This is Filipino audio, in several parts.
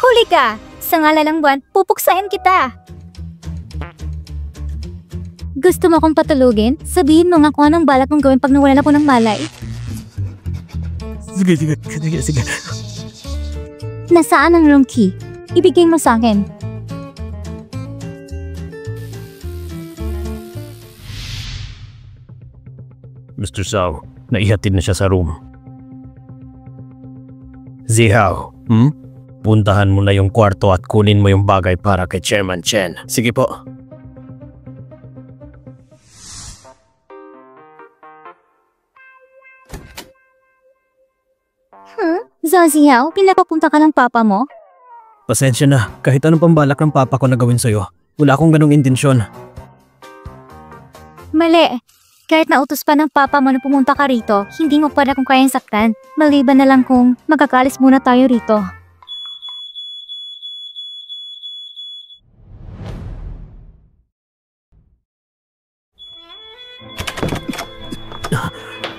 Huli ka! Sa ngala ng buwan, pupuksain kita! Gusto mo akong patulugin? Sabihin mo nga kung anong balak mong gawin pag nawalan ako ng malay. Sige. Nasaan ang room key? Ibigay mo sa akin. Mr. Zhao, naihatid na siya sa room. Zihao, puntahan mo na yung kwarto at kunin mo yung bagay para kay Chairman Chen. Sige po. Zhao Ziao, pinapapunta ka ng papa mo? Pasensya na, kahit anong pambalak ng papa ko na gawin sa'yo. Wala akong ganong intensyon. Mali. Kahit nautos pa ng papa mo na pumunta ka rito, hindi mo pa na kung kayang saktan. Maliban na lang kung magkakalis muna tayo rito.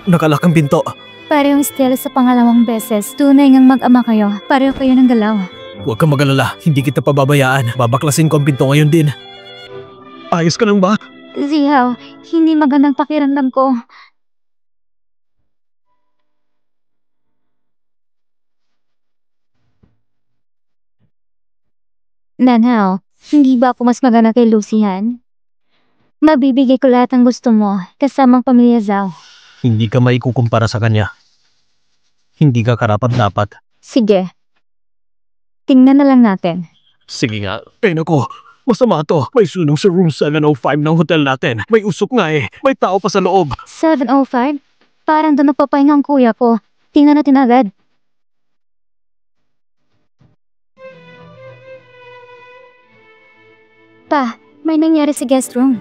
Nakalak ang pinto. Parehong estilo sa pangalawang beses. Tunay ngang mag-ama kayo. Pareho kayo ng galaw. Huwag kang mag-alala, hindi kita pababayaan. Babaklasin ko ang pinto ngayon din. Ayos ka lang ba? Ziao, hindi magandang pakiramdam ko. Nanao, hindi ba ako mas maganda kay Lucian? Mabibigay ko lahat ng gusto mo, kasamang pamilya Zhao. Hindi ka maikukumpara sa kanya. Hindi ka karapat-dapat. Sige. Tingnan na lang natin. Sige nga. Eh nako, masama to. May sunog sa room 705 ng hotel natin. May usok nga eh. May tao pa sa loob. 705? Parang doon nagpapahinga ang kuya ko. Tingnan natin agad. Pa, may nangyari sa guest room.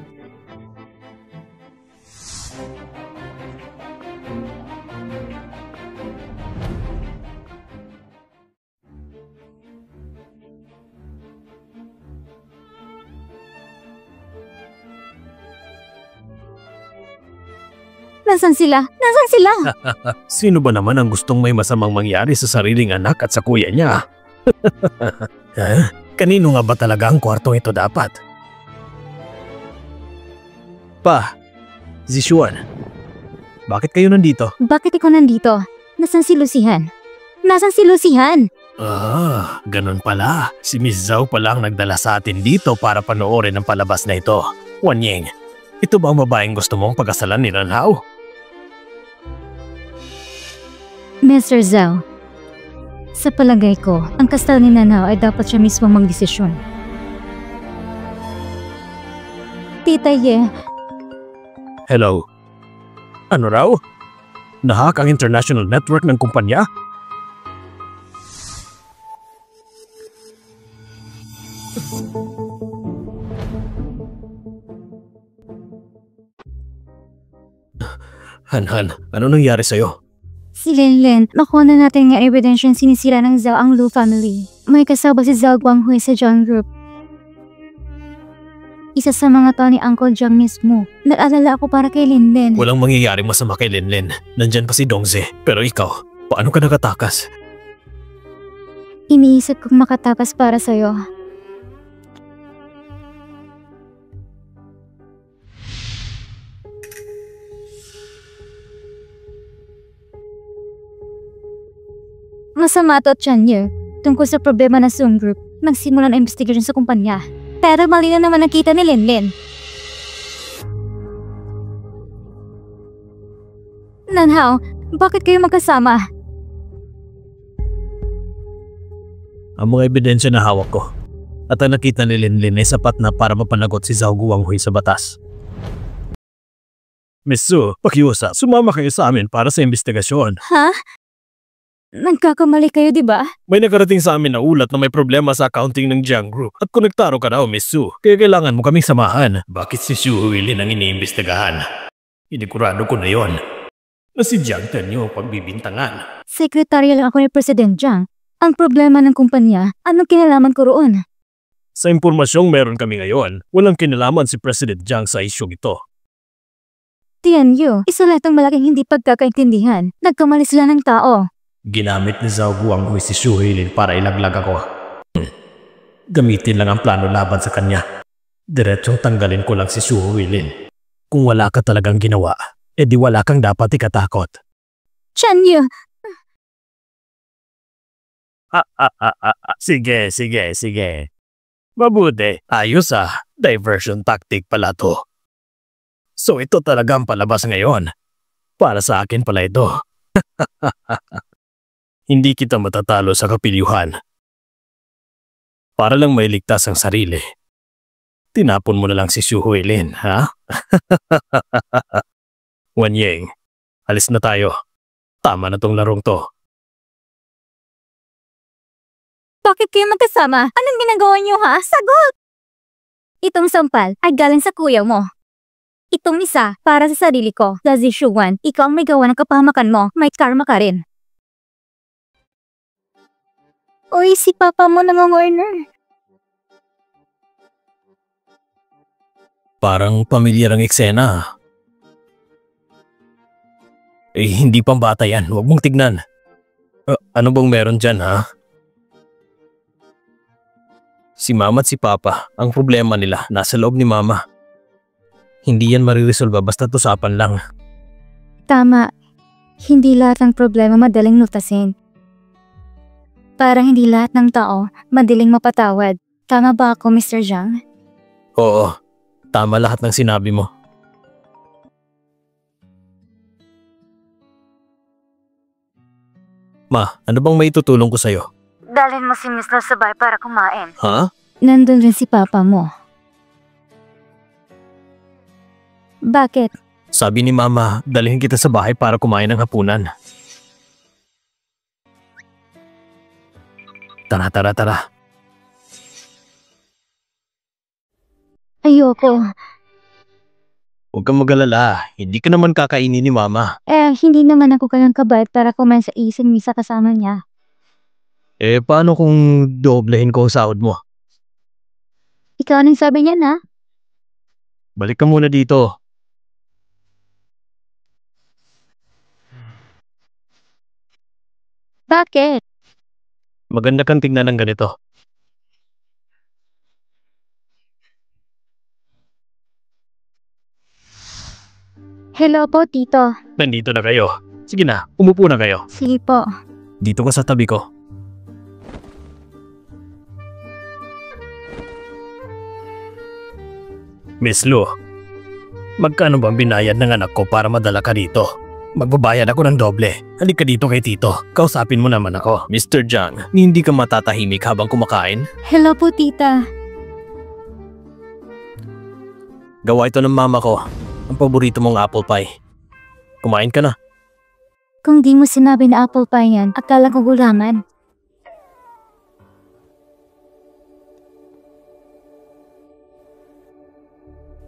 Nasaan sila? Nasaan sila? Sino ba naman ang gustong may masamang mangyari sa sariling anak at sa kuya niya? Kanino nga ba talaga ang kwartong ito dapat? Pa, Zishuan, bakit kayo nandito? Bakit ikaw nandito? Nasaan si Lucian? Nasaan si Lucian? Ganun pala. Si Miss Zhao pala ang nagdala sa atin dito para panoorin ang palabas na ito. Wanying, ito ba ang babaeng gusto mong pagkasalan ni Ranhao? Mr. Zhao, sa palagay ko, ang kasal ni Nanao ay dapat siya mismo magdesisyon. Tita Ye. Hello? Ano raw? Nahack ang international network ng kumpanya? Han, ano nangyari sa'yo? Si Linlin, nakuha na natin nga ebidensya sinisira ng Zhao ang Lu family. May kasama si Zhao Guanghui sa Jiang Group. Isa sa mga tao ni Uncle Jiang mismo. Nag-alala ako para kay Linlin. Walang mangyayari masama kay Linlin. Nandyan pa si Dongze. Pero ikaw, paano ka nakatakas? Iniisip kong makatakas para sa'yo. Masama to at Chanyeol, tungkol sa problema ng Zoom Group, nagsimula ng investigation sa kumpanya. Pero mali na naman nakita ni Linlin. Nanhao, bakit kayo magkasama? Ang mga ebidensya na hawak ko at ang nakita ni Linlin ay sapat na para mapanagot si Zhao Guanghui sa batas. Miss Su, pakiusa, sumama kayo sa amin para sa investigasyon. Ha? Nagkakamali kayo, di ba? May nakarating sa amin na ulat na may problema sa accounting ng Jiang Group at konektaro ka raw, Miss Su. Kaya kailangan mo kaming samahan. Bakit si Su Huilin ang iniimbestigahan? Inikurado ko na yon. Na si Jiang Tenyo ang pagbibintangan. Sekretarya lang ako ni President Jiang. Ang problema ng kumpanya, anong kinalaman ko roon? Sa impormasyong meron kami ngayon, walang kinalaman si President Jiang sa isyong ito. Tianyu, isa lang itong malaking hindi pagkakaintindihan. Nagkamali sila ng tao. Ginamit ni Zhao Guanghui si Xu Huilin para ilaglag ako. Gamitin lang ang plano laban sa kanya. Diretsong tanggalin ko lang si Xu Huilin. Kung wala ka talagang ginawa, edi wala kang dapat ikatakot. Tianyu, Sige. Mabuti. Ayos diversion tactic pala to. So ito talagang palabas ngayon. Para sa akin pala ito. Hindi kita matatalo sa kapilyuhan. Para lang mailigtas ang sarili. Tinapon mo na lang si Xu Huilin, ha? Wan Ying, alis na tayo. Tama na tong larong to. bakit kayo magkasama? Anong ginagawa niyo ha? Sagot! Itong sampal ay galing sa kuya mo. Itong isa para sa sarili ko. Sa Zishuan, ikaw ang may gawa ng kapahamakan mo. May karma ka rin. Uy, si papa mo nangongorner. Parang pamilyar ang eksena. Hindi pang bata yan. Huwag mong tignan. Ano bang meron dyan, ha? Si mama at si papa, ang problema nila nasa loob ni mama. Hindi yan mariresolba basta't usapan lang. Tama. Hindi lahat ng problema madaling lutasin. Parang hindi lahat ng tao madaling mapatawad. Tama ba ako, Mr. Jiang? Oo, tama lahat ng sinabi mo. Ma, ano bang may tutulong ko sa'yo? Dalhin mo si Mr. sa bahay para kumain. Ha? Nandun rin si papa mo. Bakit? Sabi ni mama, dalhin kita sa bahay para kumain ng hapunan. Tara. Ayoko. Huwag kang mag-alala, hindi ka naman kakainin ni mama. Hindi naman ako kayang kabayad para kumain sa isang misa kasama niya. Paano kung doblehin ko ang sahod mo? Ikaw anong sabi niya na? Balik ka muna dito. Bakit? Maganda kang tingnan ng ganito. Hello po, tito. Nandito na kayo. Sige na, umupo na kayo. Sige po. Dito ka sa tabi ko. Miss Lu, magkano bang binayad ng anak ko para madala ka dito? Magbabayad ako ng doble. Halika dito kay tito. Kausapin mo naman ako. Mr. Jiang, hindi ka matatahimik habang kumakain? Hello po, tita. Gawa ito ng mama ko. Ang paborito mong apple pie. Kumain ka na. Kung di mo sinabi na apple pie yan, akala ko gulaman.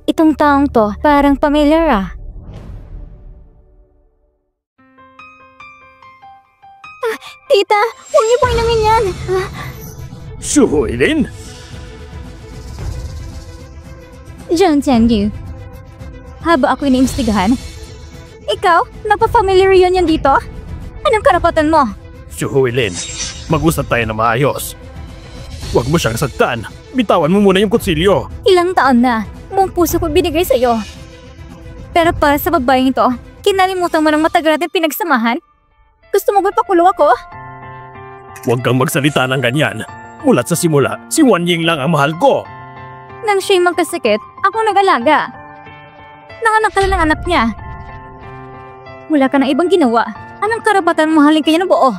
Itong taong to, parang familiar Tita, huwag niyo pong inumin yan. Xu Huilin? Jiang Tianyu, haba ako iniimbestigahan. Ikaw, napafamiliar yun yan dito? Anong karapatan mo? Xu Huilin, mag-usap tayo na maayos. Huwag mo siyang sagtan. Bitawan mo muna yung kutsilyo. Ilang taon na, buong puso ko binigay sa'yo. Pero para sa babaeng ito, kinalimutan mo ng matagal natin pinagsamahan? Gusto mo ba pakulong ako? Huwag kang magsalita ng ganyan. Mula't sa simula, si Wan Ying lang ang mahal ko. Nang siya'y magkasakit, ako nag-alaga. Nanganak ka lang ng anak niya. Wala ka na ibang ginawa. Anong karapatan mahalin kanya ng buo?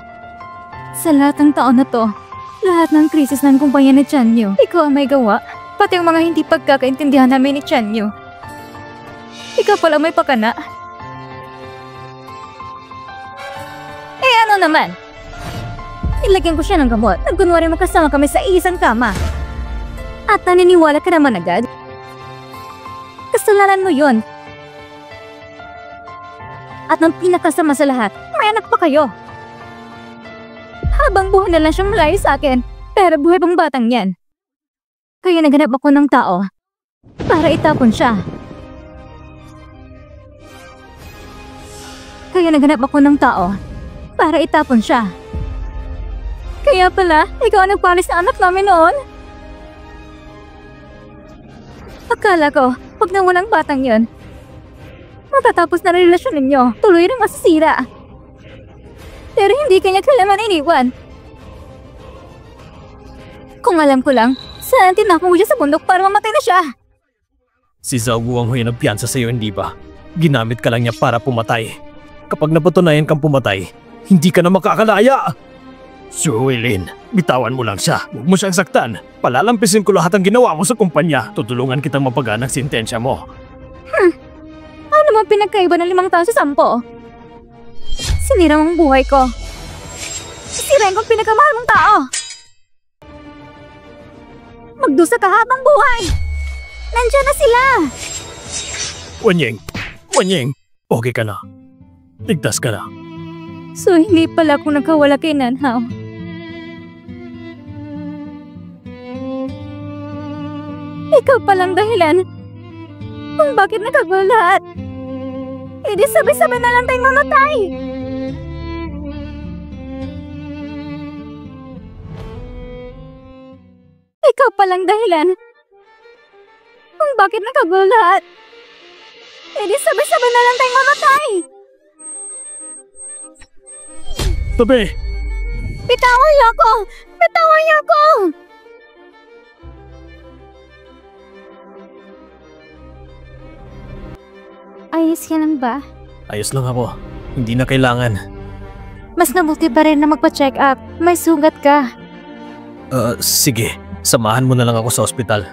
Sa lahat ng taon na to, lahat ng krisis ng kumpanya ni Tianyu, ikaw ang may gawa. Pati ang mga hindi pagkakaintindihan namin ni Tianyu. Ikaw pala may pakana. Ano naman? Ilagyan ko siya ng gamot. Nagkunwari magkasama kami sa isang kama. At naniniwala ka naman agad? Kasalanan mo yun. At ang pinakasama sa lahat, may anak pa kayo. Habang buhay na lang siyang malayo sa akin, pero buhay pang batang yan. Kaya naghanap ako ng tao para itapon siya. Kaya pala, ikaw ang nagpalis na anak namin noon? Akala ko, pag nawalang batang yun, matatapos na relasyon ninyo, tuloy na masisira. Pero hindi kanya kailangan iniwan. Kung alam ko lang, saan tinapon mo siya sa bundok para mamatay na siya? Si Zhao Gu ang huwag nagpiyansa sa'yo, hindi ba? Ginamit ka lang niya para pumatay. Kapag napatunayan kang pumatay, hindi ka na makakalaya! Su Huilin, bitawan mo lang siya. Huwag mo siyang saktan. Palalampisin ko lahat ang ginawa mo sa kumpanya. Tutulungan kitang mapagaan ang sintensya mo. Ano man pinagkaiba ng 5 taon sa 10? Sinira mong buhay ko. Sirain kong pinakamahal mong tao. Magdusa ka habang buhay. Nandiyan na sila. Wanying, okay ka na. Ligtas ka na. So hindi pala ako nagkawala kay Nanhao. Ikaw palang dahilan kung bakit nakagulo lahat. E di sabay-sabay na lang tayong mamatay. Ikaw palang dahilan kung bakit nakagulo lahat. E di sabay-sabay na lang tayong mamatay. Tabi! Bitawan niyo ako! Bitawan niyo ako! Ayos ka lang ba? Ayos lang ako. Hindi na kailangan. Mas mabuti pa rin na magpa-check up. May sugat ka. Sige. Samahan mo na lang ako sa ospital.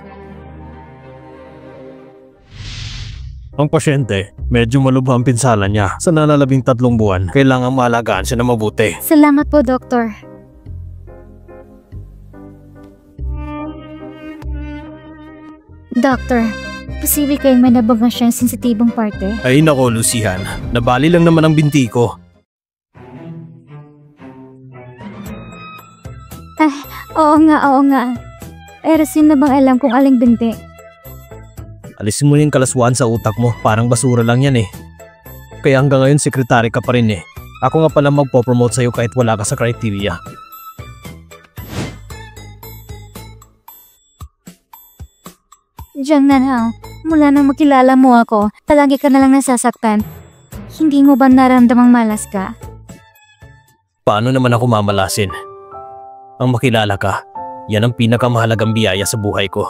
Ang pasyente, medyo malubha ang pinsala niya. Sa nalalabing 3 buwan, kailangan maalagaan siya na mabuti. Salamat po, Doktor. Doctor, posible kayong may nabaga siyang sensitibong parte? Ay nako, Lucian. Nabali lang naman ang binti ko. Oo nga. Pero sino bang alam kung aling binti? Alisin mo yung kalaswaan sa utak mo. Parang basura lang yan eh. Kaya hanggang ngayon sekretary ka pa rin eh. Ako nga pala magpo-promote sa'yo kahit wala ka sa criteria. Jiang Nanhao, mula nang makilala mo ako, palagi ka na lang nasasaktan. Hindi mo ba naramdamang malas ka? Paano naman ako mamalasin? Ang makilala ka, yan ang pinakamahalagang biyaya sa buhay ko.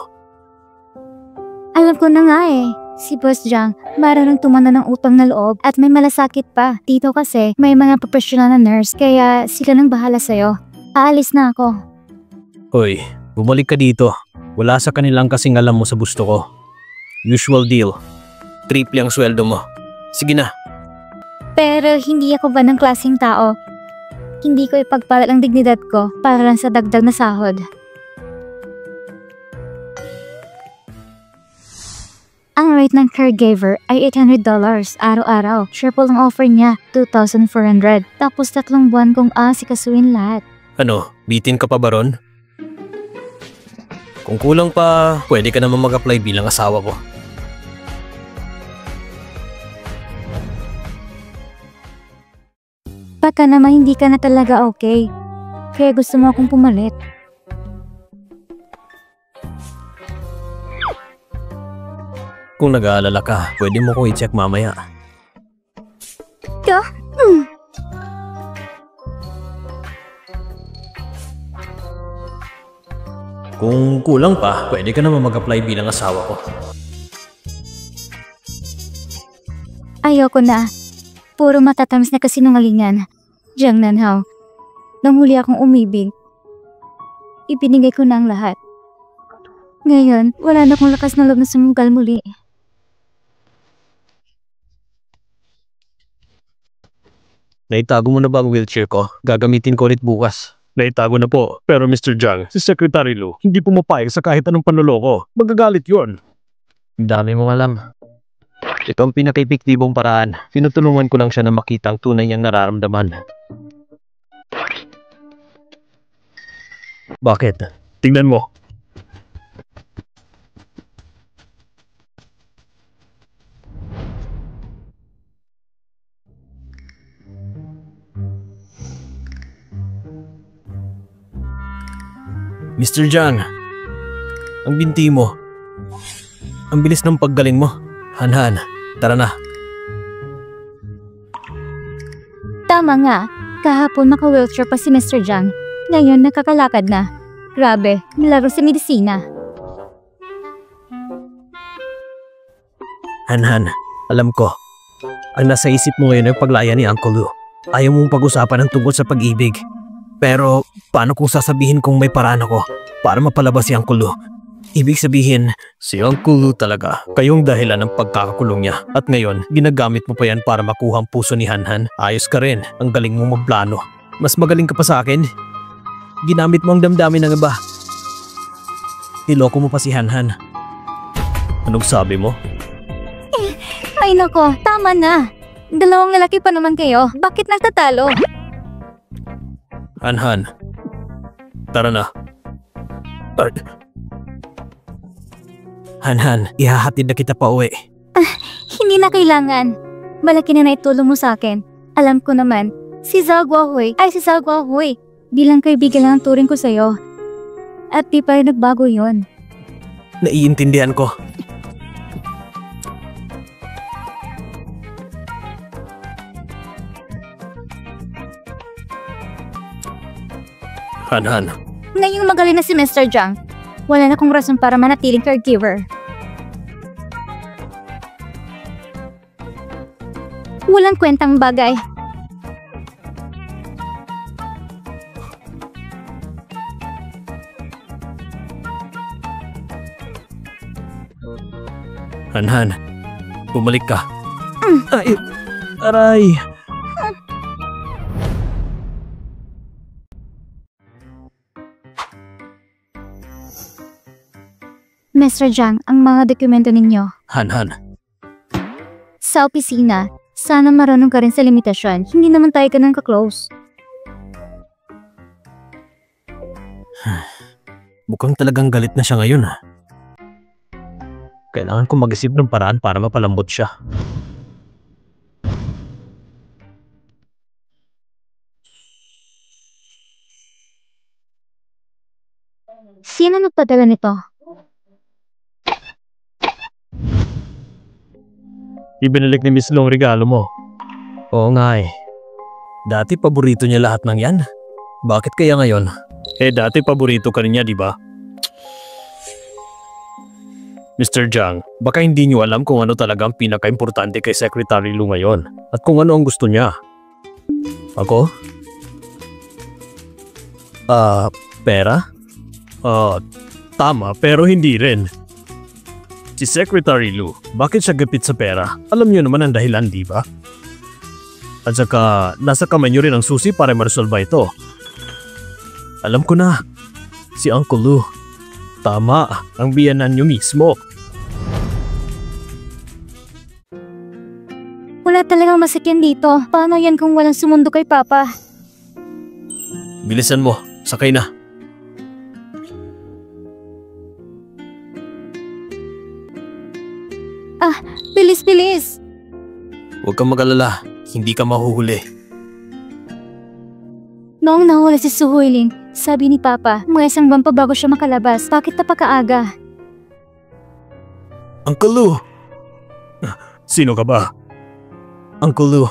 Alam ko na nga eh. Si Boss Jiang, marunong tumana ng utang na loob at may malasakit pa. Dito kasi, may mga professional na nurse kaya sila nang bahala sa'yo. Aalis na ako. Hoy, bumalik ka dito. Wala sa kanilang kasing alam mo sa gusto ko. Usual deal. Triple ang sweldo mo. Sige na. Pero hindi ako ba ng klaseng tao? Hindi ko ipagpalit ang dignidad ko para lang sa dagdag na sahod. Ang rate ng caregiver ay $800 araw-araw. Triple ang offer niya, $2,400. Tapos 3 buwan kong aasikasuhin lahat. Ano, bitin ka pa ba ron? Kung kulang pa, pwede ka naman mag-apply bilang asawa ko. Baka naman hindi ka na talaga okay. Kaya gusto mo akong pumalit. Kung nag-aalala ka, pwede mo ko i-check mamaya. Kung kulang pa, pwede ka naman mag-apply bilang asawa ko. Ayoko na. Puro matatamis na kasinungalingan. Jiang Nanhao, nang huli akong umibig, ibinigay ko na ang lahat. Ngayon, wala na akong lakas na loob na sumugal muli. Naitago mo na ba ang wheelchair ko? Gagamitin ko ulit bukas. Naitago na po. Pero Mr. Jiang, si Secretary Lu, hindi pumapayag sa kahit anong panloloko. Magagalit yun. Dami mong alam. Ito ang pinaka-epektibong paraan. Tinutulungan ko lang siya na makita ang tunay niyang nararamdaman. Bakit? Tingnan mo. Mr. Jiang, ang binti mo. Ang bilis ng paggaling mo. Han, tara na. Tama nga. Kahapon naka-wheelchair pa si Mr. Jiang. Ngayon nakakalakad na. Grabe, milagro sa medisina. Han, alam ko. Ang nasa isip mo ngayon ay paglaya ni Uncle Lu. Ayaw mong pag-usapan ang tungkol sa pag-ibig. Pero paano kung sasabihin kung may paraan ako para mapalabas si Uncle Lu? Ibig sabihin, si Uncle Lu talaga kayong dahilan ng pagkakakulong niya. At ngayon, ginagamit mo pa yan para makuha ang puso ni Han. Ayos ka rin, ang galing mong magplano. Mas magaling ka pa sa akin. Ginamit mo ang damdamin ng iba. Niloko mo pa si Han. Anong sabi mo? Ay nako, tama na. Dalawang lalaki pa naman kayo. Bakit nagtatalo? Han, tara na. Han, ihahatid na kita pa uwi. Hindi na kailangan. Malaki na naitulong mo sa akin. Alam ko naman, si Zhao Guohui ay si Zhao Guohui. Bilang kaibigan lang ang turing ko sa'yo. At di pa rin nagbago yun. Naiintindihan ko. Han. Ngayong magaling na si Mr. Jiang, wala na kong rason para manatiling caregiver. Walang kwentang bagay. Han, bumalik ka. Ay, aray. Mr. Jiang, ang mga dokumento ninyo. Han. Sa opisina, sana marunong ka rin sa limitasyon. Hindi naman tayo ganun ka-close. Mukhang talagang galit na siya ngayon. Kailangan ko mag-isip ng paraan para mapalambot siya. Sino nagpadala nito? Ibinalik ni Miss Long regalo mo. Oo nga eh. Dati paborito niya lahat ng yan. Bakit kaya ngayon? Dati paborito ka rin niya, di ba? Mr. Jiang, baka hindi niyo alam kung ano talaga ang pinaka-importante kay Secretary Lu ngayon at kung ano ang gusto niya. Ako? Pera? Tama, pero hindi rin. Si Secretary Lu, bakit siya gapit sa pera? Alam niyo naman ang dahilan, di ba? At saka, nasa kamay niyo rin ang susi para ma-resolve ito. Alam ko na, si Uncle Lu. Tama, ang biyanan niyo mismo. Wala talagang masakyan dito. Paano yan kung walang sumundo kay Papa? Bilisan mo, sakay na. Bilis! Huwag kang mag-alala, hindi ka mahuhuli. Noong nahuli si Su Huilin, sabi ni Papa, mga isang buwan pa bago siya makalabas. Bakit napakaaga? Uncle Lu! Sino ka ba? Uncle Lu,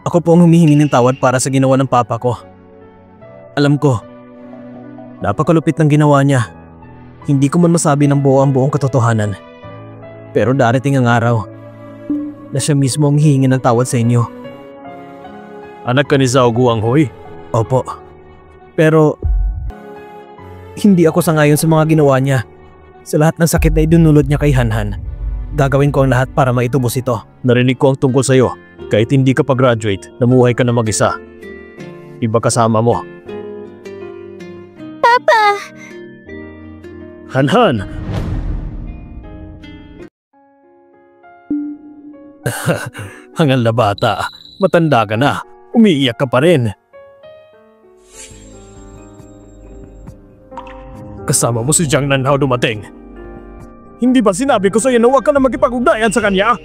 ako po ang humihingi ng tawad para sa ginawa ng papa ko. Alam ko, napakalupit ng ginawa niya. Hindi ko man masabi ng buo ang buong katotohanan. Pero darating ang araw na siya mismo ang hihingi ng tawad sa inyo. Anak ka ni Zhao Guohui? Opo. Pero hindi ako sangayon sa mga ginawa niya. Sa lahat ng sakit na idunulot niya kay Han, gagawin ko ang lahat para maitubos ito. Narinig ko ang tungkol sa'yo. Kahit hindi ka pa-graduate, namuhay ka na mag-isa. Iba kasama mo. Papa! Han! Hangal na bata, matanda ka na, umiiyak ka pa rin. kasama mo si Jiang Nanhao dumating. Hindi ba sinabi ko sa'yo na huwag ka na makipag-ugnayan sa kanya?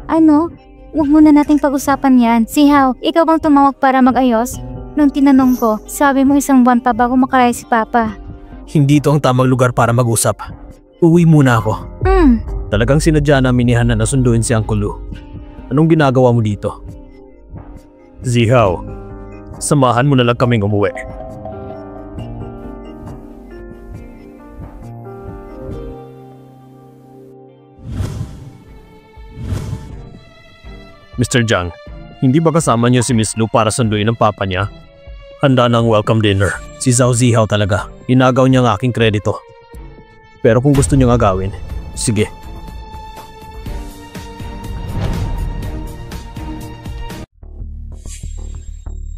Ano? Huwag muna nating pag-usapan yan. Si Hao, ikaw bang tumawag para mag-ayos? Nung tinanong ko, sabi mo 1 buwan pa bago makaraya si Papa. Hindi ito ang tamang lugar para mag-usap. Uwi muna ako. Talagang sinadya namin ni Hanan na sunduin si Uncle Lu. Anong ginagawa mo dito? Zihao, samahan mo na lang kaming umuwi. Mr. Jiang, hindi ba kasama niyo si Miss Lu para sunduin ang papa niya? Handa na ang welcome dinner. Si Zhao Zihao talaga. Inagaw niya ang aking kredito. Pero kung gusto niyo agawin, sige.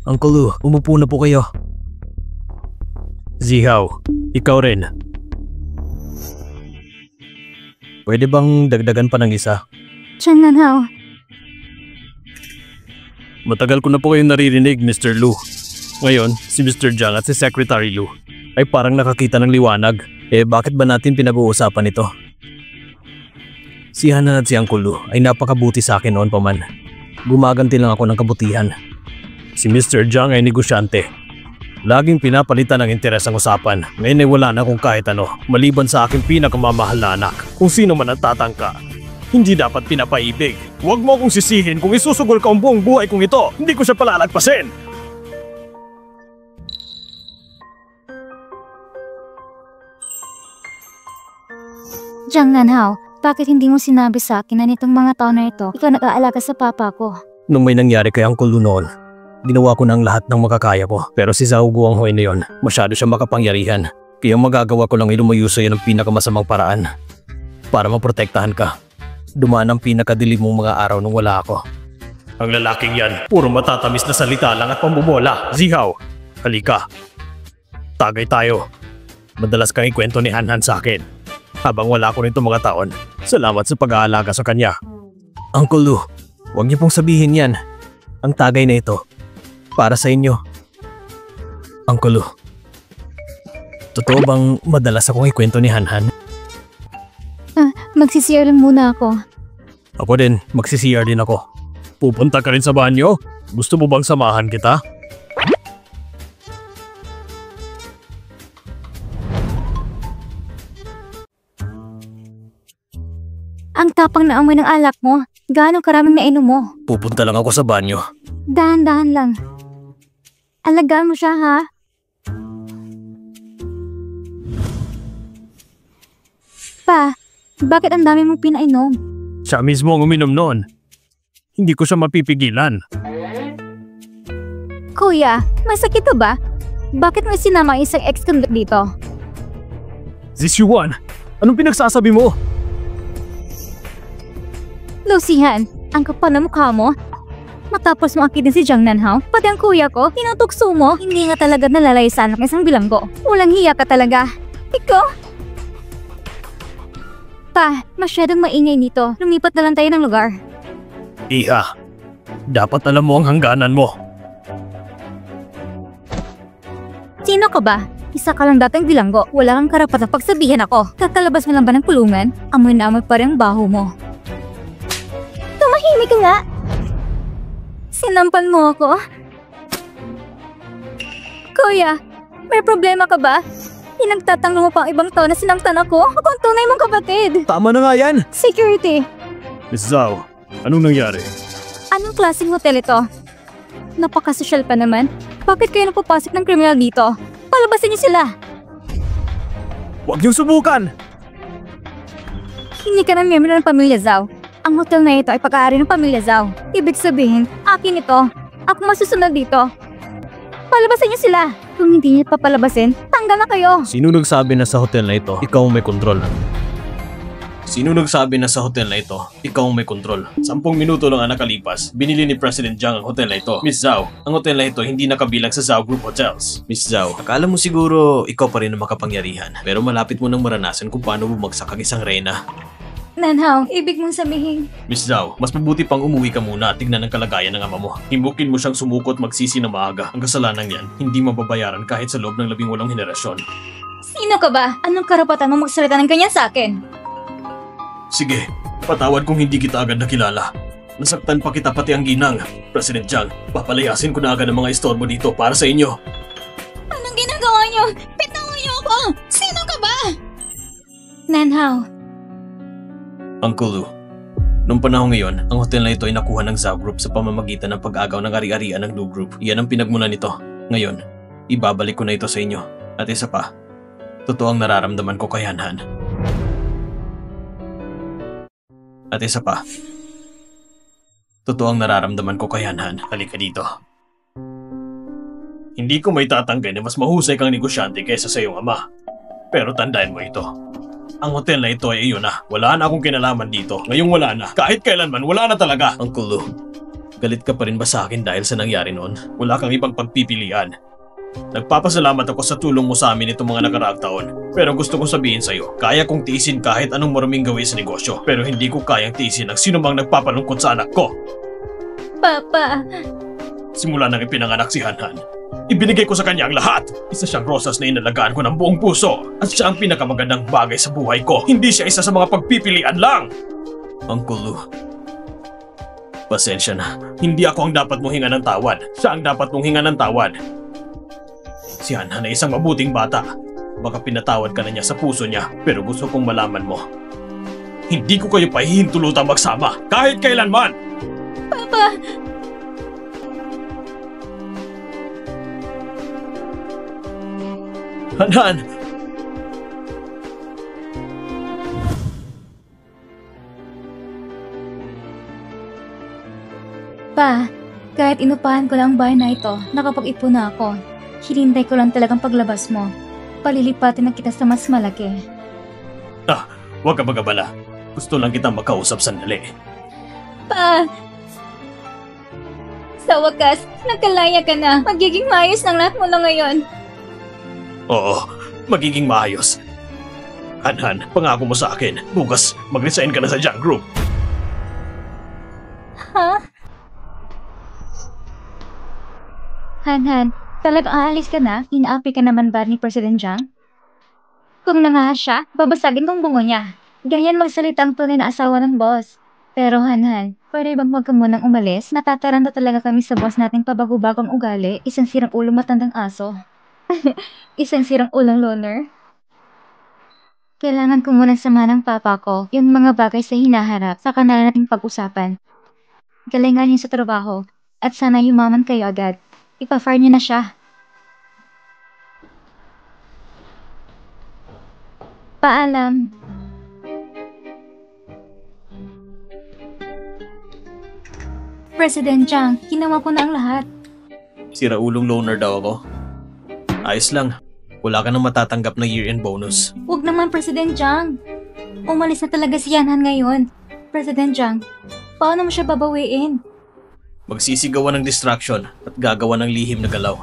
Uncle Lu, umupo na po kayo. Zihao, ikaw rin. Pwede bang dagdagan pa ng isa? Jiang Nanhao. Matagal ko na po kayong naririnig, Mr. Lu. Ngayon, si Mr. Jiang at si Secretary Lu ay parang nakakita ng liwanag. Bakit ba natin pinag-uusapan ito? Si Hanan at si Uncle Lu ay napakabuti sa akin noon pa man. Gumaganti lang ako ng kabutihan. Si Mr. Jiang ay negosyante. Laging pinapalitan ng interes ang usapan. Ngayon ay wala na akong kahit ano, maliban sa aking pinakamamahal na anak. Kung sino man ang tatangka, hindi dapat pinapaibig. Huwag mo akong sisihin kung isusugol ka ang buong buhay kong ito. Hindi ko siya palalagpasin. Jiang Nanhao, bakit hindi mo sinabi sa akin na nitong mga taon na ito, ikaw nag-aalaga sa papa ko? Nung may nangyari kay Uncle Lu noon, ginawa ko ng lahat ng makakaya ko. Pero si Zhao Guanghui na yun, masyado siya makapangyarihan. Kaya magagawa ko lang ilumayo sa'yo ng pinakamasamang paraan para maprotektahan ka. Dumaan ang pinakadilim mong mga araw nung wala ako. Ang lalaking yan, puro matatamis na salita lang at pambubola. Zihao, halika. Tagay tayo. Madalas kang ikwento ni Hanhan sa akin. Habang wala ko nito mga taon, salamat sa pag-aalaga sa kanya. Uncle Lu, huwag niyo pong sabihin yan. Ang tagay na ito, para sa inyo. Uncle Lu, totoo bang madalas akong ikwento ni Hanhan? Magsisiyar lang muna ako. Ako din, magsisiyar din ako. Pupunta ka rin sa banyo? Gusto mo bang samahan kita? Ang tapang na amoy ng alak mo. Gaano karaming nainom mo? Pupunta lang ako sa banyo. Dahan-dahan lang. Alagaan mo siya, ha? Pa, bakit ang dami mong pinainom? Siya mismo ang uminom noon. Hindi ko siya mapipigilan. Kuya, may sakit ka ba? Bakit mo sinama ang isang ex-convict dito? Zishuan, anong pinagsasabi mo? Lucian, ang kapal na mukha mo. Matapos mo akitin si Jiang Nanhao, pati ang kuya ko, tinutukso mo. Hindi nga talaga nalalay sa anak ng isang bilanggo. Walang hiya ka talaga. Ikaw? Pa, masyadong maingay nito. Lumipat na lang tayo ng lugar. Iha, dapat alam mo ang hangganan mo. Sino ka ba? Isa ka lang dating bilanggo. Wala kang karapatang pagsabihan ako. Kakalabas mo lang ba ng kulungan? Amoy na amoy pa rin ang baho mo. Tumahimik ka nga! Sinampal mo ako? Kuya, may problema ka ba? Pinagtatanggol mo pa ang ibang tao na sinangtan ako? Ako ang tunay mong kapatid! Tama na nga yan! Security! Miss Zhao, anong nangyari? Anong klaseng hotel ito? Napakasosyal pa naman. Bakit kayo napapasok ng kriminal dito? Palabasin niyo sila! Huwag niyong subukan! Hindi ka na miyembro ng pamilya Zhao. Ang hotel na ito ay pag-aari ng pamilya Zhao. Ibig sabihin, akin ito. Ako masusunod dito. Palabasin niyo sila. Kung hindi niyo papalabasin, tanggal na kayo. Sino nagsabi na sa hotel na ito, ikaw ang may kontrol? Sino nagsabi na sa hotel na ito, ikaw ang may kontrol? 10 minuto lang ang nakalipas, binili ni President Jiang ang hotel na ito. Miss Zhao, ang hotel na ito hindi nakabilang sa Zhao Group Hotels. Miss Zhao, akala mo siguro ikaw pa rin ang makapangyarihan. Pero malapit mo nang maranasan kung paano bumagsak ang isang reyna. Nanhao, ibig mong sabihin. Miss Zhao, mas mabuti pang umuwi ka muna at tignan ang kalagayan ng ama mo. Himukin mo siyang sumuko at magsisi na maaga. Ang kasalanan yan, hindi mababayaran kahit sa loob ng 18 henerasyon. Sino ka ba? Anong karapatan mo magsalita ng ganyan sa akin? Sige, patawad kung hindi kita agad nakilala. Nasaktan pa kita pati ang ginang. President Jiang, papalayasin ko na agad ang mga istorbo dito para sa inyo. Anong ginagawa niyo? Bitawan niyo ako! Sino ka ba? Nanhao. Uncle Lu, nung panahon ngayon, ang hotel na ito ay nakuha ng Zhao Group sa pamamagitan ng pag-agaw ng ari-arian ng Lu Group. Iyan ang pinagmulan nito. Ngayon, ibabalik ko na ito sa inyo. At isa pa, totoo ang nararamdaman ko kay Han. At isa pa, totoo ang nararamdaman ko kay Han. Halika dito. Hindi ko may tatanggi na mas mahusay kang negosyante kaysa sa iyong ama. Pero tandaan mo ito. Ang hotel na ito ay iyon na. Wala na akong kinalaman dito. Ngayong wala na. Kahit kailanman, wala na talaga. Uncle Lu, galit ka pa rin ba sa akin dahil sa nangyari noon? Wala kang ibang pagpipilian. Nagpapasalamat ako sa tulong mo sa amin itong mga nakaraang taon. Pero gusto kong sabihin sa'yo, kaya kong tiisin kahit anong maruming gawin sa negosyo. Pero hindi ko kayang tiisin ang sino mang nagpapalungkot sa anak ko. Papa. Simula nang ipinanganak si Han, ibinigay ko sa kanya ang lahat. Isa siyang rosas na inalagaan ko ng buong puso. At siya ang pinakamagandang bagay sa buhay ko. Hindi siya isa sa mga pagpipilian lang. Uncle Lu, pasensya na. Hindi ako ang dapat mong hinga ng tawad. Siya ang dapat mong hinga ng tawad. Si Han ay isang mabuting bata. Baka pinatawad ka na niya sa puso niya. Pero gusto kong malaman mo, hindi ko kayo pahihintulutang magsama. Kahit kailanman. Papa. Han! Pa, kahit inupahan ko lang ang bahay na ito, nakapag-ipon na ako. Hinintay ko lang talagang paglabas mo. Palilipatin na kita sa mas malaki. Huwag ka magabala. Gusto lang kitang makausap sandali. Pa! Sa wakas, nagkalaya ka na. Magiging maayos ng lahat mo na ngayon. Oo, magiging maayos. Han, pangako mo sa akin, bukas mag-resign ka na sa Jiang Group. Ha? Han, talagang aalis ka na? Inaapi ka naman ba ni President Jiang? Kung nangahas siya, babasagin kong bungo niya. Ganyan magsalita ang tunay na asawa ng boss. Pero Han, pwede bang huwag ka munang umalis? Natataranta talaga kami sa boss nating pabago-bagong ugali, isang sirang ulo matandang aso. Isang sirang ulang loner. Kailangan ko munang sama ng papa ko yung mga bagay sa hinaharap sa kanila nating pag-usapan. Galingan niyo sa trabaho at sana yumaman kayo agad. Ipa-fire niyo na siya. Paalam. President Jiang, ginawa ko na ang lahat. Siraulong loner daw ako. Ayos lang. Wala ka nang matatanggap na year-end bonus. Huwag naman, President Jiang. Umalis na talaga si Yanhan ngayon. President Jiang, paano mo siya babawiin? Magsisigawan ng distraction at gagawa ng lihim na galaw.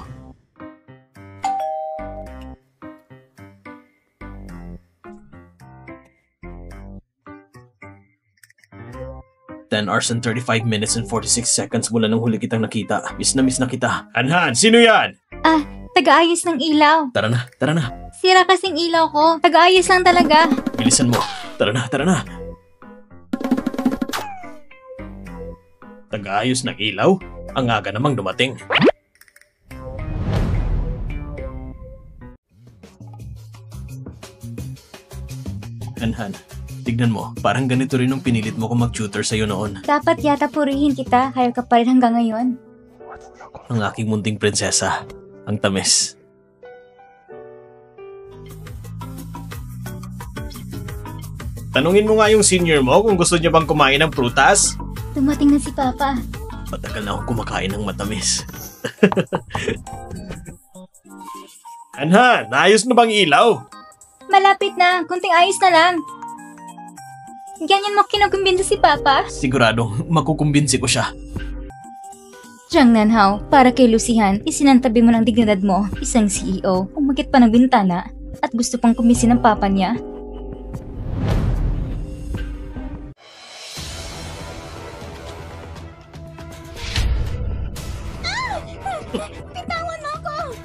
"10 hours and 35 minutes and 46 seconds mula nung huli kitang nakita. Miss na kita. Han, sino yan? Taga-ayos ng ilaw. Tara na. Sira kasing ilaw ko. Taga-ayos lang talaga. Bilisan mo. Tara na. Taga-ayos ng ilaw? Ang aga namang dumating. Han, tignan mo. Parang ganito rin yung pinilit mo kung mag-tutor sa'yo noon. Dapat yata purihin kita. Hayal ka pa rin hanggang ngayon. Ang aking munting prinsesa. Ang tamis. Tanungin mo nga yung senior mo kung gusto niya bang kumain ng prutas. Dumating na si Papa. Matagal na akong kumakain ng matamis. Han, naayos na bang ilaw? Malapit na. Kunting ayos na lang. Ganyan mo kinukumbinsa si Papa? Siguradong makukumbinsi ko siya. Jiang Nanhao, para kay Lucihan, isinantabi mo ng dignidad mo, isang CEO, umakit pa ng bintana, at gusto pang kumbinsi ng papa niya. Bitawan mo ako!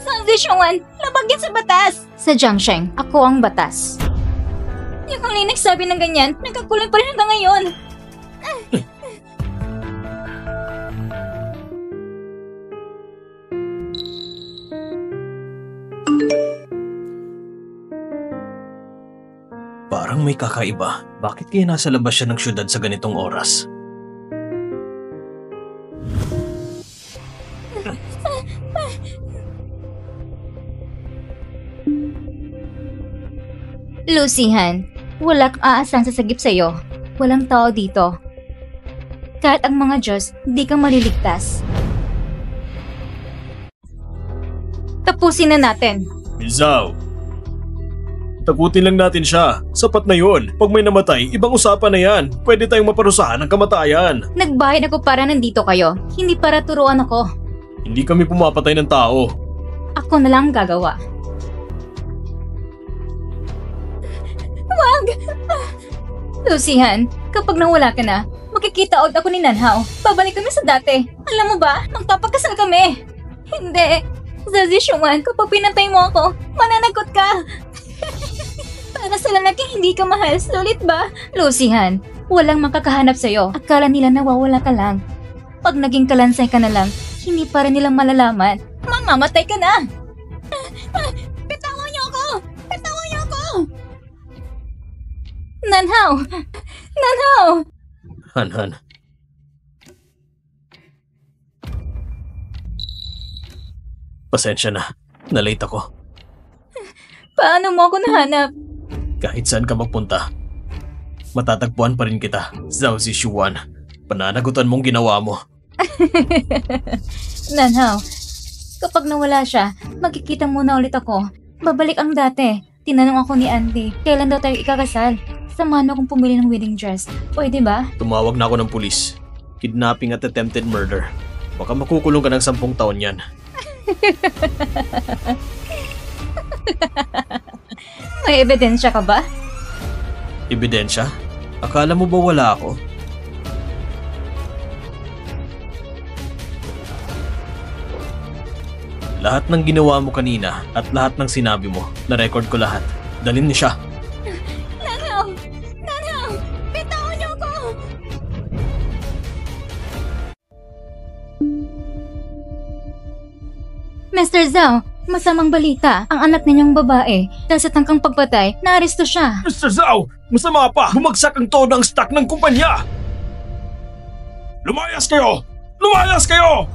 Sanzi Xiong'an, labag yan sa batas! Sa Jiangsheng, ako ang batas. Yung huli nagsabi ng ganyan, nagkakulong pa rin hanggang ngayon. Parang may kakaiba. Bakit kaya nasa labas siya ng syudad sa ganitong oras? Lucihan, wala kang aasang sasagip sa'yo. Walang tao dito. Kahit ang mga Diyos, di ka maliligtas. Tapusin na natin. Zhao, takutin lang natin siya. Sapat na yun. Pag may namatay, ibang usapan na yan. Pwede tayong maparusahan ng kamatayan. Nagbayad ako para nandito kayo. Hindi para turuan ako. Hindi kami pumapatay ng tao. Ako na lang gagawa. Wag! Lucihan, kapag nawala ka na, makikita out ako ni Nanhao. Babalik kami sa dati. Alam mo ba, magpapakasal kami. Hindi. Zazi Xiong'an, kapag pinatay mo ako, mananagot ka. Para sa lalaking hindi ka mahal, sulit ba? Lucihan, walang makakahanap sa'yo. Akala nila nawawala ka lang. Pag naging kalansay ka na lang, hindi para nilang malalaman. Mamamatay ka na! Bitawan niyo ako! Bitawan niyo ako! Nanhao! Nanhao! Han. Pasensya na. Na-late ako. Paano mo ako nahanap? Kahit saan ka magpunta, matatagpuan pa rin kita, Zhao Zishuan. Pananagutan mong ginawa mo. Nanhao, kapag nawala siya, magkikita muna ulit ako. Babalik ang dati. Tinanong ako ni Andy, kailan daw tayo ikakasal? Samahan akong pumili ng wedding dress. Pwede ba? Tumawag na ako ng pulis. Kidnapping at attempted murder. Baka makukulong ka ng 10 taon yan. May ebidensya ka ba? Ebidensya? Akala mo ba wala ako? Lahat ng ginawa mo kanina at lahat ng sinabi mo, na-record ko lahat. Dalhin niyo siya. Nanhao! Nanhao! Bitawan niyo ako! Mr. Zhao, masamang balita. Ang anak ninyong babae, dahil sa tangkang pagpatay, naaresto siya. Mr. Zhao! Masama pa! Bumagsak ang todo ng stock ng kumpanya! Lumayas kayo! Lumayas kayo!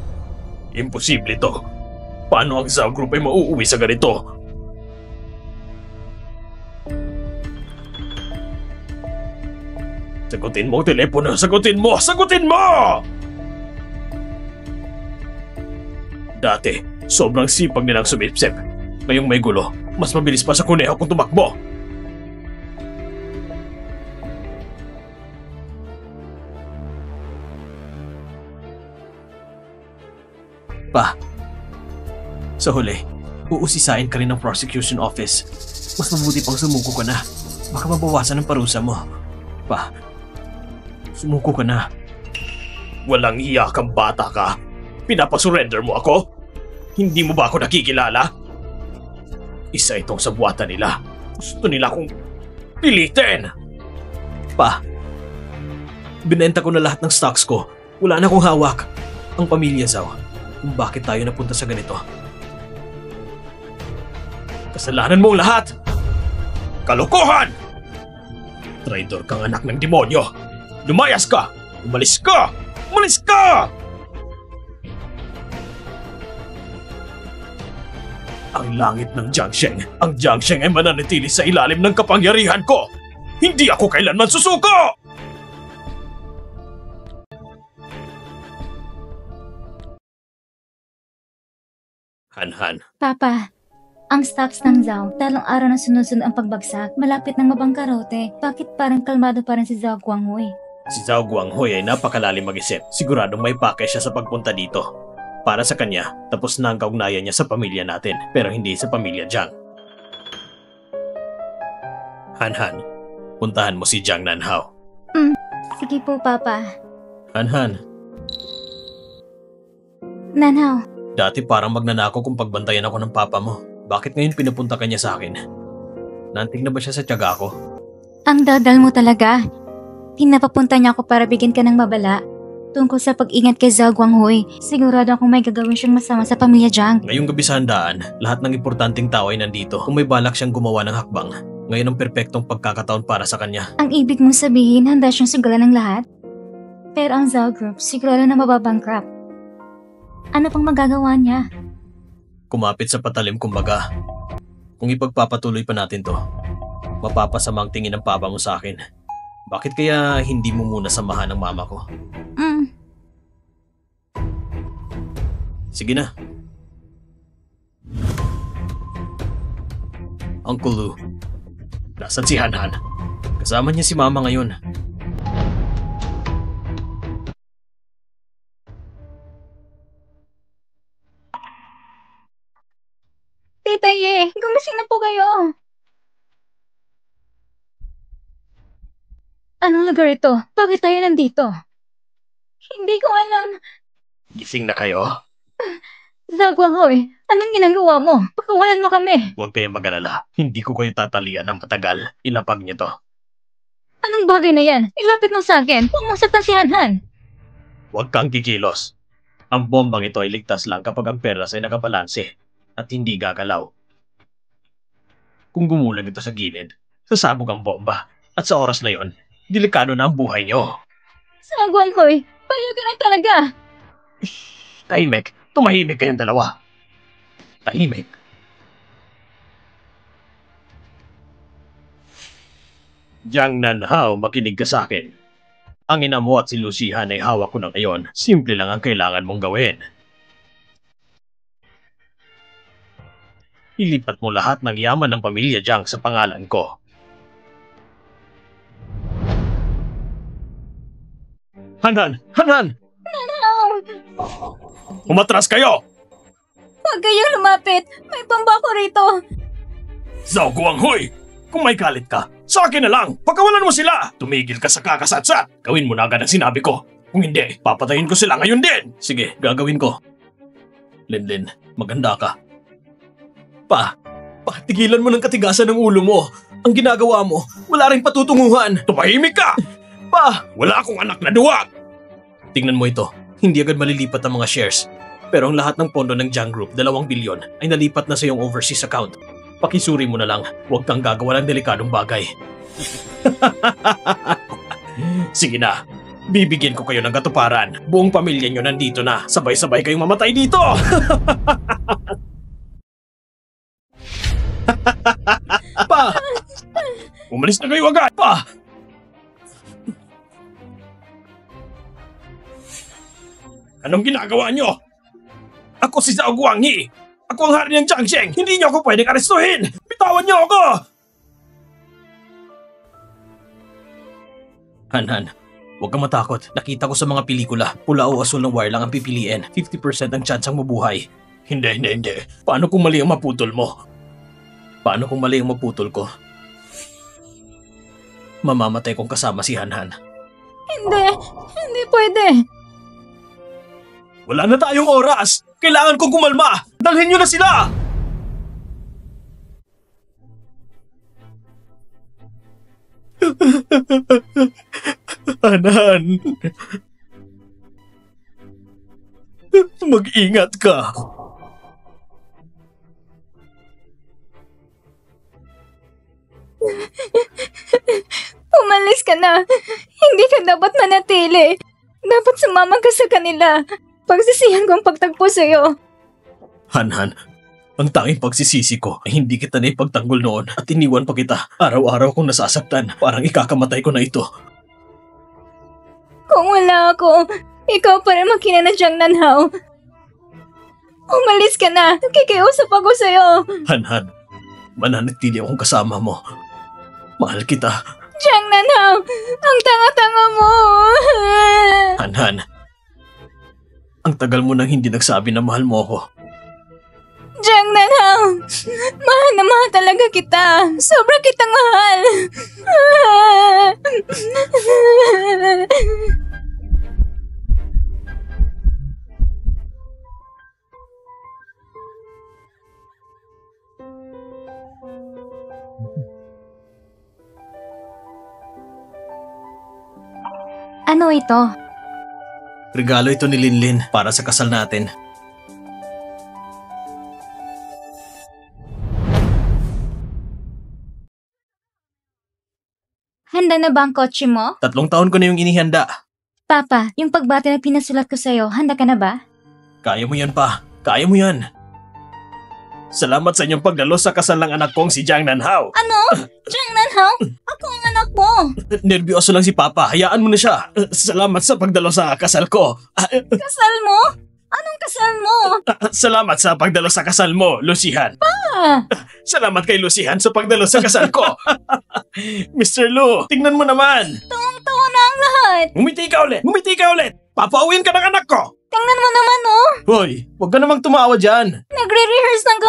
Imposible to. Paano ang Zhao Group ay mauuwi sa ganito? Sagutin mo ang telepono! Sagutin mo! Sagutin mo! Dati, sobrang sipag nilang sumipsip. Ngayong may gulo, mas mabilis pa sa kuneho kung tumakbo. Pa, sa huli, uusisain ka rin ng prosecution office. Mas mabuti pang sumuko ka na. Baka mabawasan ang parusa mo. Pa, sumuko ka na. Walang iya kang bata ka. Pinapasurrender mo ako? Hindi mo ba ako nakikilala? Isa itong sa buwatan nila. Gusto nila akong pilitin. Pa, binenta ko na lahat ng stocks ko. Wala na akong hawak. Ang pamilya Zhao, kung bakit tayo napunta sa ganito. Kasalanan mo ang lahat! Kalokohan! Traidor kang anak ng demonyo! Lumayas ka! Umalis ka! Umalis ka! Ang langit ng Jiangsheng, ang Jiangsheng ay mananatili sa ilalim ng kapangyarihan ko! Hindi ako kailanman susuko! Han. Papa, ang stocks ng Zhao, talong araw na sunod-sunod ang pagbagsak, malapit ng mabangkarote. Bakit parang kalmado pa rin si Zhao Guanghui? Si Zhao Guanghui ay napakalalim mag-isip. Siguradong may pakay siya sa pagpunta dito. Para sa kanya, tapos na ang kaugnayan niya sa pamilya natin, pero hindi sa pamilya Jiang. Han, puntahan mo si Jiang Nanhao. Sige po, Papa. Han. Nanhao, Dati parang magnanakaw kung pagbantayan ako ng papa mo. Bakit ngayon pinupunta ka niya sa akin? Nantig na ba siya sa tiyaga ko? Ang dadal mo talaga. Pinapapunta niya ako para bigyan ka ng babala. Tungkol sa pag-ingat kay Zhao Guanghui, sigurado akong may gagawin siyang masama sa pamilya Jiang. Ngayong gabi sa handaan, lahat ng importanteng tao ay nandito. Kung may balak siyang gumawa ng hakbang, ngayon ang perpektong pagkakataon para sa kanya. Ang ibig mong sabihin, handa siyang sugalan ng lahat? Pero ang Zhao Group, sigurado na mababankrupt. Ano pang magagawa niya? Kumapit sa patalim kumbaga. Kung ipagpapatuloy pa natin to, mapapasama ang tingin ng papa mo sa akin. Bakit kaya hindi mo muna samahan ng mama ko? Sige na. Uncle Lu, nasan si Hanhan? Kasama niya si mama ngayon. Tita Ye, gumising na po kayo. Anong lugar ito? Bakit tayo nandito? Hindi ko alam. Gising na kayo? Zhao Guanghui, anong ginagawa mo? Pakawalan mo kami. Huwag kayong mag-alala. Hindi ko kayo tatalian ng matagal. Ilapag niyo to. Anong bagay na yan? Ilapit mo sa akin. Huwag mong saktan si Hanhan. Huwag kang kikilos. Ang bombang ito ay ligtas lang kapag ang perlas ay nakabalanse at hindi gagalaw. Kung gumulan ito sa gilid, sasabog ang bomba. At sa oras na yon, delikado na ang buhay niyo. Zhao Guanghui, payagan na talaga. Tahimik. Tumahimik kayong dalawa. Tahimik. Jiang Nanhao, makinig ka sa akin. Ang ina mo at si Lu Shihan ay hawak ko na ngayon. Simple lang ang kailangan mong gawin. Ilipat mo lahat ng yaman ng pamilya Jiang sa pangalan ko. Hanhan! Hanhan! Umatras kayo! Huwag kayong lumapit. May pambako rito. Zhao Guanghui! Kung may galit ka, sa akin na lang! Pagkawalan mo sila! Tumigil ka sa kakasatsat! Gawin mo na agad ang sinabi ko. Kung hindi, papatayin ko sila ngayon din! Sige, gagawin ko. Linlin, maganda ka. Tigilan mo ng katigasan ng ulo mo. Ang ginagawa mo, wala ring patutunguhan. Tumahimik ka! Wala akong anak na duwag! Tingnan mo ito. Hindi agad malilipat ang mga shares. Pero ang lahat ng pondo ng Jiang Group, 2 bilyon, ay nalipat na sa iyong overseas account. Pakisuri mo na lang, huwag kang gagawa ng delikadong bagay. Sige na, bibigyan ko kayo ng katuparan. Buong pamilya nyo nandito na, sabay-sabay kayong mamatay dito! Umalis na kayo agad! Anong ginagawa nyo? Ako si Zhao Guangyi. Ako ang hari ng Jiangsheng. Hindi nyo ako pwedeng arestuhin. Bitawan nyo ako! Han, huwag kang matakot. Nakita ko sa mga pelikula, pula o asul ng wire lang ang pipiliin. 50% ang tsansang mabuhay. Hindi. Paano kung mali ang maputol mo? Paano kung mali ang maputol ko? Mamamatay kong kasama si Hanhan. Hindi pwede. Wala na tayong oras! Kailangan kong kumalma! Dalhin nyo na sila! Hanhan! Mag-ingat ka! Umalis ka na. Hindi ka dapat manatili. Dapat sumama ka sa kanila. Pagsisihan ko ang pagtagpo sa'yo. Hanhan, ang tanging pagsisisi ko ay hindi kita na ipagtanggol noon at iniwan pa kita. Araw-araw kong nasasaktan. Parang ikakamatay ko na ito. Kung wala ako, ikaw pa rin makina na Jiang Nanhao. Umalis ka na. Kikiusap ako sa'yo. Hanhan, mananatili akong kasama mo. Mahal kita. Jiang Nanhao, ang tanga-tanga mo. Hanhan, ang tagal mo nang hindi nagsabi na mahal mo ako. Jiang Nanhao, mahal na mahal talaga kita. Sobra kitang mahal. Ano ito? Regalo ito ni Linlin para sa kasal natin. Handa na ba ang kotse mo? 3 taon ko na yung inihanda. Papa, yung pagbati na pinasulat ko sa'yo, handa ka na ba? Kaya mo yan pa. Kaya mo yan. Salamat sa inyong pagdalo sa kasal ng anak kong si Jiang Nanhao. Ano? Jiang Nanhao? Ako ang anak mo. Nervyoso lang si Papa. Hayaan mo na siya. Salamat sa pagdalo sa kasal ko. Kasal mo? Anong kasal mo? Salamat sa pagdalo sa kasal mo, Lucihan. Ah, Salamat kay Lucihan sa pagdalo sa kasal ko. Mr. Lu, tingnan mo naman. tawang-tawa na ang lahat. Ngumiti ka ulit. Ngumiti ka ulit. Papauwiin ka ng anak ko. Tingnan mo naman oh. Hoy, huwag ka namang tumawa dyan. Nagre-rehearse ng